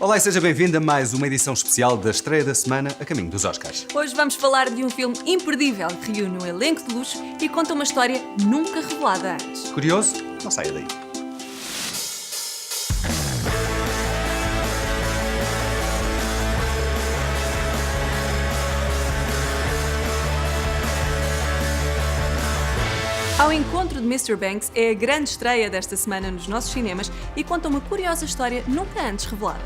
Olá e seja bem-vindo a mais uma edição especial da Estreia da Semana a caminho dos Oscars. Hoje vamos falar de um filme imperdível que reúne um elenco de luxo e conta uma história nunca revelada antes. Curioso? Não saia daí. Ao Encontro de Mr. Banks é a grande estreia desta semana nos nossos cinemas e conta uma curiosa história nunca antes revelada.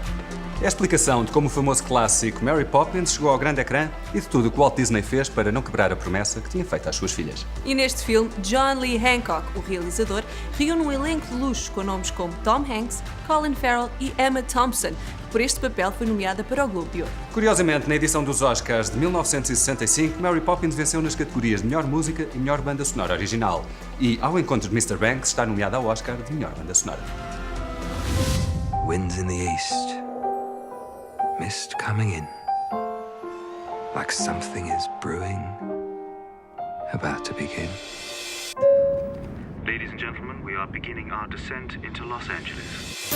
É a explicação de como o famoso clássico Mary Poppins chegou ao grande ecrã e de tudo o que Walt Disney fez para não quebrar a promessa que tinha feito às suas filhas. E neste filme, John Lee Hancock, o realizador, reúne um elenco de luxo com nomes como Tom Hanks, Colin Farrell e Emma Thompson, que por este papel foi nomeada para o Globo de Ouro. Curiosamente, na edição dos Oscars de 1965, Mary Poppins venceu nas categorias de Melhor Música e Melhor Banda Sonora Original. E, ao Encontro de Mr. Banks, está nomeada ao Oscar de Melhor Banda Sonora. Winds in the east, mist coming in, like something is brewing, about to begin. Ladies and gentlemen, we are beginning our descent into Los Angeles.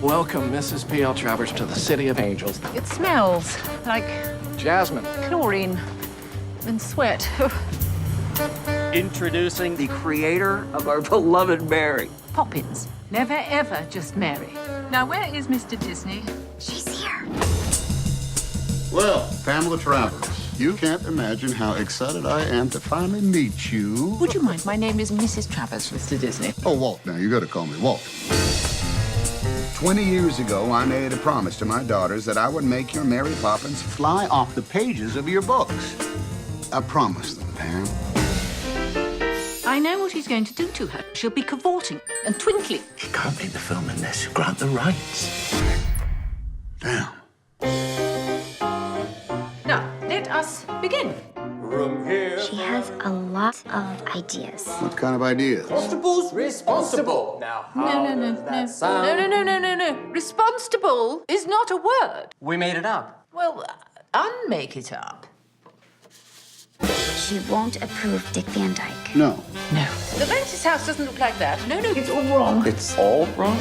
Welcome, Mrs. P.L. Travers, to the City of Angels. It smells like Jasmine. chlorine and sweat. Introducing the creator of our beloved Mary. Poppins. Never ever just Mary. Now, where is Mr. Disney? She's here. Well, Pamela Travers, you can't imagine how excited I am to finally meet you. Would you mind? My name is Mrs. Travers, Mr. Disney. Oh, Walt, now you gotta call me Walt. 20 years ago, I made a promise to my daughters that I would make your Mary Poppins fly off the pages of your books. I promised them, Pam. I know what he's going to do to her. She'll be cavorting and twinkling. He can't make the film unless you grant the rights. Damn. Now, let us begin. She has a lot of ideas. What kind of ideas? Responsible. Now, No. Responsible is not a word. We made it up. Well, unmake it up. She won't approve Dick Van Dyke. No. No. The Mantis house doesn't look like that. No, it's all wrong. It's all wrong.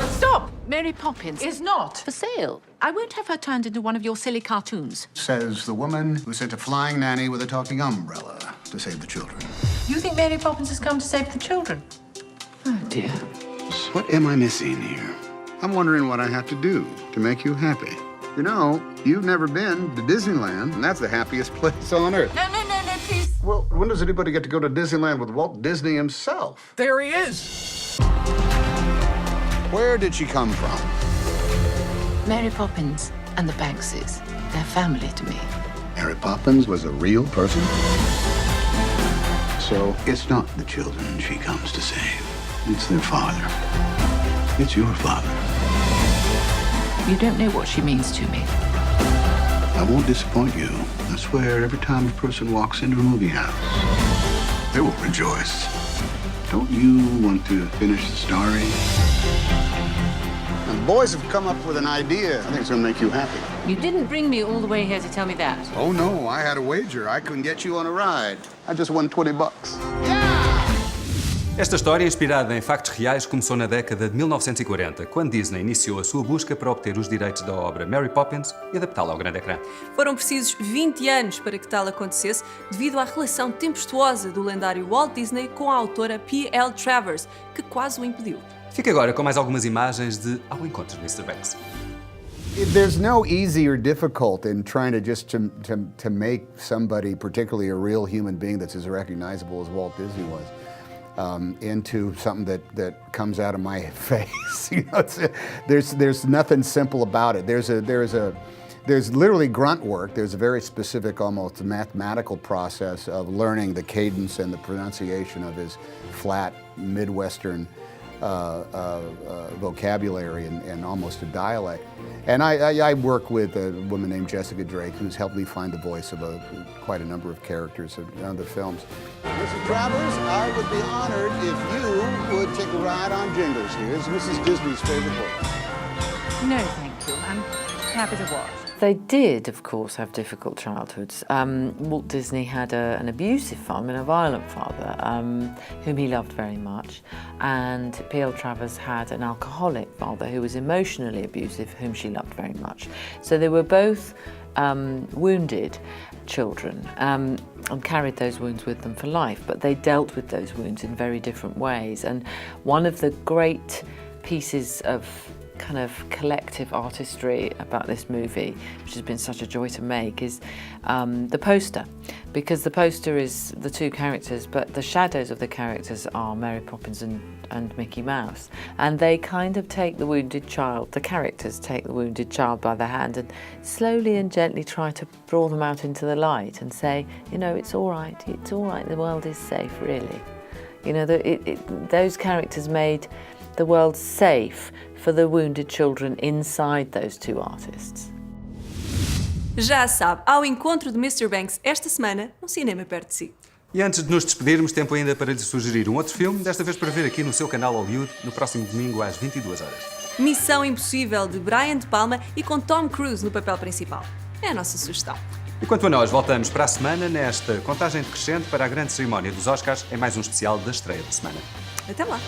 Stop! Mary Poppins is not for sale. I won't have her turned into one of your silly cartoons. Says the woman who sent a flying nanny with a talking umbrella to save the children. You think Mary Poppins has come to save the children? Oh, dear. What am I missing here? I'm wondering what I have to do to make you happy. You know, you've never been to Disneyland, and that's the happiest place on earth. No, please. Well, when does anybody get to go to Disneyland with Walt Disney himself? There he is. Where did she come from? Mary Poppins and the Bankses. They're family to me. Mary Poppins was a real person? So it's not the children she comes to save. It's their father. It's your father. You don't know what she means to me. I won't disappoint you. I swear, every time a person walks into a movie house, they will rejoice. Don't you want to finish the story? And the boys have come up with an idea. I think it's gonna make you happy. You didn't bring me all the way here to tell me that. Oh, no, I had a wager. I couldn't get you on a ride. I just won $20. Esta história, inspirada em factos reais, começou na década de 1940, quando Disney iniciou a sua busca para obter os direitos da obra Mary Poppins e adaptá-la ao grande ecrã. Foram precisos 20 anos para que tal acontecesse, devido à relação tempestuosa do lendário Walt Disney com a autora P.L. Travers, que quase o impediu. Fica agora com mais algumas imagens de Ao Encontro de Mr. Banks. There's no easy or difficult in trying to make somebody, particularly a real human being that's as recognizable as Walt Disney was, into something that comes out of my face. You know, there's nothing simple about it. There's literally grunt work. There's a very specific, almost mathematical process of learning the cadence and the pronunciation of his flat Midwestern vocabulary and almost a dialect. And I work with a woman named Jessica Drake, who's helped me find the voice of quite a number of characters in the films. Mrs. Travers, I would be honored if you would take a ride on Jingles. Here's Mrs. Disney's favorite book. No, thank you. I'm happy to watch. they did, of course, have difficult childhoods. Walt Disney had an abusive father and a violent father, whom he loved very much, and P.L. Travers had an alcoholic father who was emotionally abusive, whom she loved very much. So they were both wounded children and carried those wounds with them for life, but they dealt with those wounds in very different ways. And one of the great pieces of kind of collective artistry about this movie, which has been such a joy to make, is the poster, because the poster is the two characters, but the shadows of the characters are Mary Poppins and Mickey Mouse, and they kind of take the wounded child, the characters take the wounded child by the hand and slowly and gently try to draw them out into the light and say, you know, it's all right, the world is safe, really. You know, those characters made the world safe for the wounded children inside those two artists. Já sabe, ao encontro de Mr. Banks esta semana, um cinema perto de si. E antes de nos despedirmos, tempo ainda para lhe sugerir um outro filme, desta vez para ver aqui no seu canal Hollywood, no próximo domingo às 22 horas. Missão Impossível, de Brian De Palma e com Tom Cruise no papel principal. É a nossa sugestão. E quanto a nós, voltamos para a semana nesta contagem decrescente para a grande cerimónia dos Oscars em mais um especial da Estreia da Semana. Até lá!